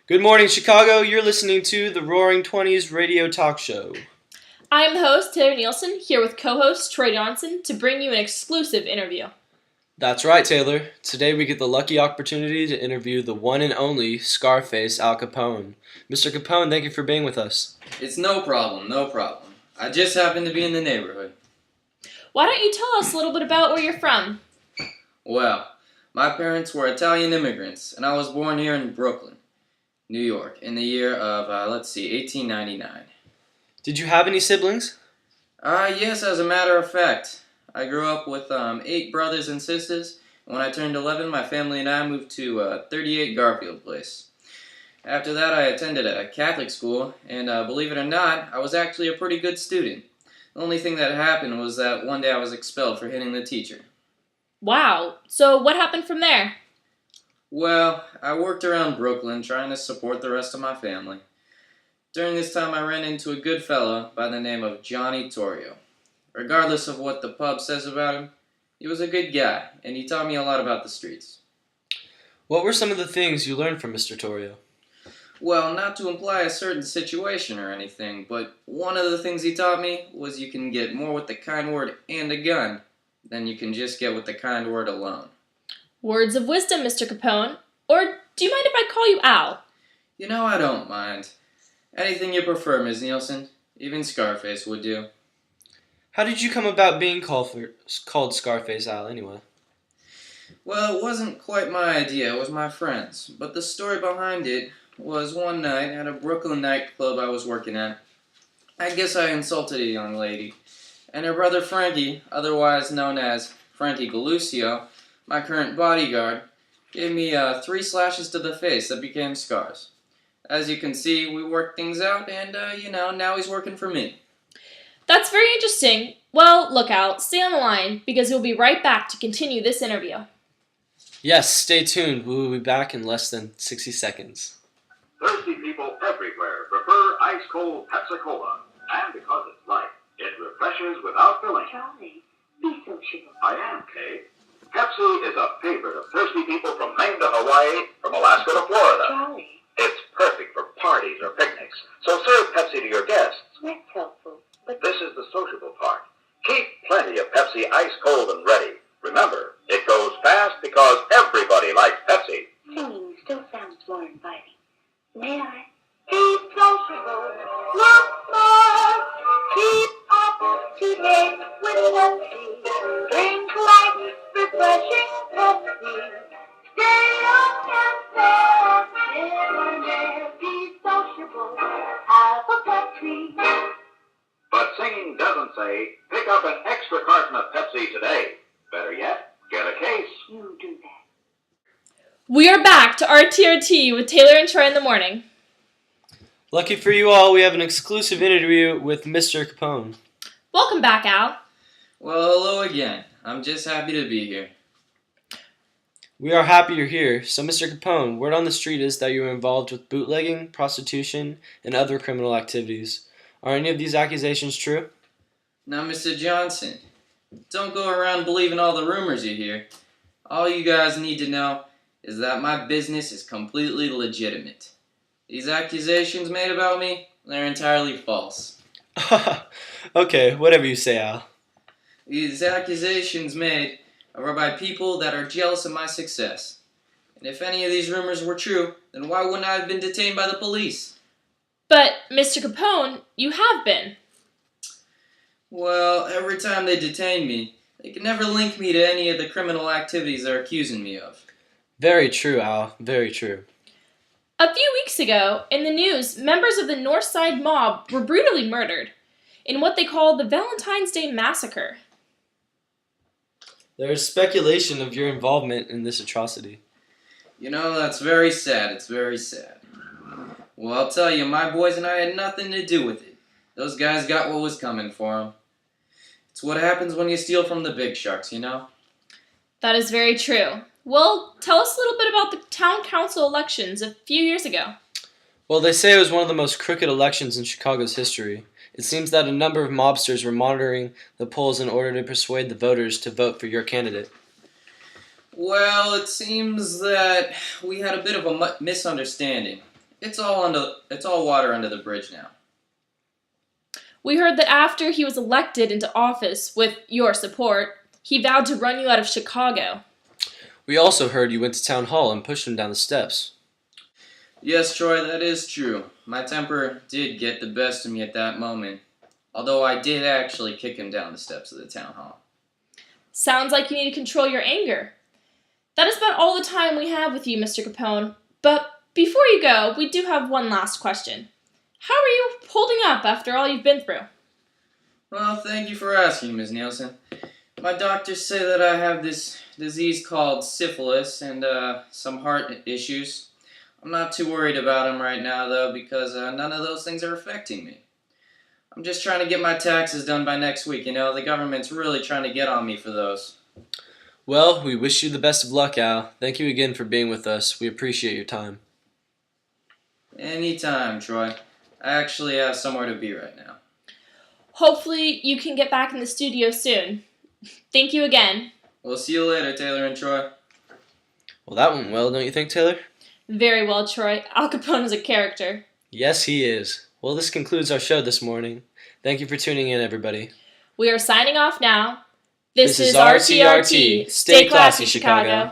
Good morning, Chicago. You're listening to the Roaring Twenties radio talk show. I am the host, Taylor Nielsen, here with co-host Troy Johnson to bring you an exclusive interview. That's right, Taylor. Today we get the lucky opportunity to interview the one and only Scarface Al Capone. Mr. Capone, thank you for being with us. It's no problem. I just happen to be in the neighborhood. Why don't you tell us a little bit about where you're from? Well, my parents were Italian immigrants, and I was born here in Brooklyn, New York, in the year of, 1899. Did you have any siblings? Yes, as a matter of fact. I grew up with 8 brothers and sisters, and when I turned 11, my family and I moved to 38 Garfield Place. After that, I attended a Catholic school, and believe it or not, I was actually a pretty good student. The only thing that happened was that one day I was expelled for hitting the teacher. Wow, so what happened from there? Well, I worked around Brooklyn trying to support the rest of my family. During this time, I ran into a good fellow by the name of Johnny Torrio. Regardless of what the pub says about him, he was a good guy, and he taught me a lot about the streets. What were some of the things you learned from Mr. Torrio? Well, not to imply a certain situation or anything, but one of the things he taught me was you can get more with the kind word and a gun than you can just get with the kind word alone. Words of wisdom, Mr. Capone. Or do you mind if I call you Al? You know, I don't mind. Anything you prefer, Ms. Nielsen. Even Scarface would do. How did you come about being called Scarface Al anyway? Well, it wasn't quite my idea, it was my friend's. But the story behind it was one night at a Brooklyn nightclub I was working at. I guess I insulted a young lady. And her brother Frankie, otherwise known as Frankie Galucio, my current bodyguard, gave me 3 slashes to the face that became scars. As you can see, we worked things out, and, now he's working for me. That's very interesting. Well, look out, stay on the line, because we'll be right back to continue this interview. Yes, stay tuned. We will be back in less than 60 seconds. Thirsty people everywhere prefer ice-cold Pepsi-Cola. And because it's light, it refreshes without filling. Charlie, be sociable. I am, Kate. Pepsi is a favorite of thirsty people from Maine to Hawaii, from Alaska to Florida. Charlie, It's perfect for parties or picnics, so serve Pepsi to your guests. that's helpful. But This is the sociable part. Keep plenty of Pepsi ice-cold and ready. Remember, it goes fast because everybody likes Pepsi. singing still sounds more inviting. May I? Be sociable. Look more. Keep up to date with Pepsi. Drink light, refreshing Pepsi. Stay young and fair. Debonair. Be sociable. Have a Pepsi. But singing doesn't say, pick up an extra carton of Pepsi today. Better yet, get a case. You do that. We are back to RTRT with Taylor and Troy in the morning. Lucky for you all, we have an exclusive interview with Mr. Capone. Welcome back, Al. Well, hello again. I'm just happy to be here. We are happy you're here. So, Mr. Capone, word on the street is that you were involved with bootlegging, prostitution, and other criminal activities. Are any of these accusations true? Now, Mr. Johnson, don't go around believing all the rumors you hear. All you guys need to know is that my business is completely legitimate. These accusations made about me, they're entirely false. Okay, whatever you say, Al. These accusations made are by people that are jealous of my success. And if any of these rumors were true, then why wouldn't I have been detained by the police? But, Mr. Capone, you have been. Well, every time they detain me, they can never link me to any of the criminal activities they're accusing me of. Very true, Al. Very true. A few weeks ago, in the news, members of the North Side mob were brutally murdered in what they call the Valentine's Day Massacre. There is speculation of your involvement in this atrocity. You know, that's very sad. It's very sad. Well, I'll tell you, my boys and I had nothing to do with it. Those guys got what was coming for them. It's what happens when you steal from the big sharks, you know? That is very true. Well, tell us a little bit about the town council elections a few years ago. Well, they say it was one of the most crooked elections in Chicago's history. It seems that a number of mobsters were monitoring the polls in order to persuade the voters to vote for your candidate. Well, it seems that we had a bit of a misunderstanding. It's all water under the bridge now. We heard that after he was elected into office with your support, he vowed to run you out of Chicago. We also heard you went to town hall and pushed him down the steps. Yes, Troy, that is true. My temper did get the best of me at that moment, although I did actually kick him down the steps of the town hall. Sounds like you need to control your anger. That is about all the time we have with you, Mr. Capone. But before you go, we do have one last question. How are you holding up after all you've been through? Well, thank you for asking, Ms. Nielsen. My doctors say that I have this disease called syphilis and some heart issues. I'm not too worried about them right now, though, because none of those things are affecting me. I'm just trying to get my taxes done by next week, the government's really trying to get on me for those. Well, we wish you the best of luck, Al. Thank you again for being with us. We appreciate your time. Anytime, Troy. I actually have somewhere to be right now. Hopefully you can get back in the studio soon. Thank you again. We'll see you later, Taylor and Troy. Well, that went well, don't you think, Taylor? Very well, Troy. Al Capone is a character. Yes, he is. Well, this concludes our show this morning. Thank you for tuning in, everybody. We are signing off now. This is RTRT. RTRT. Stay classy, Chicago.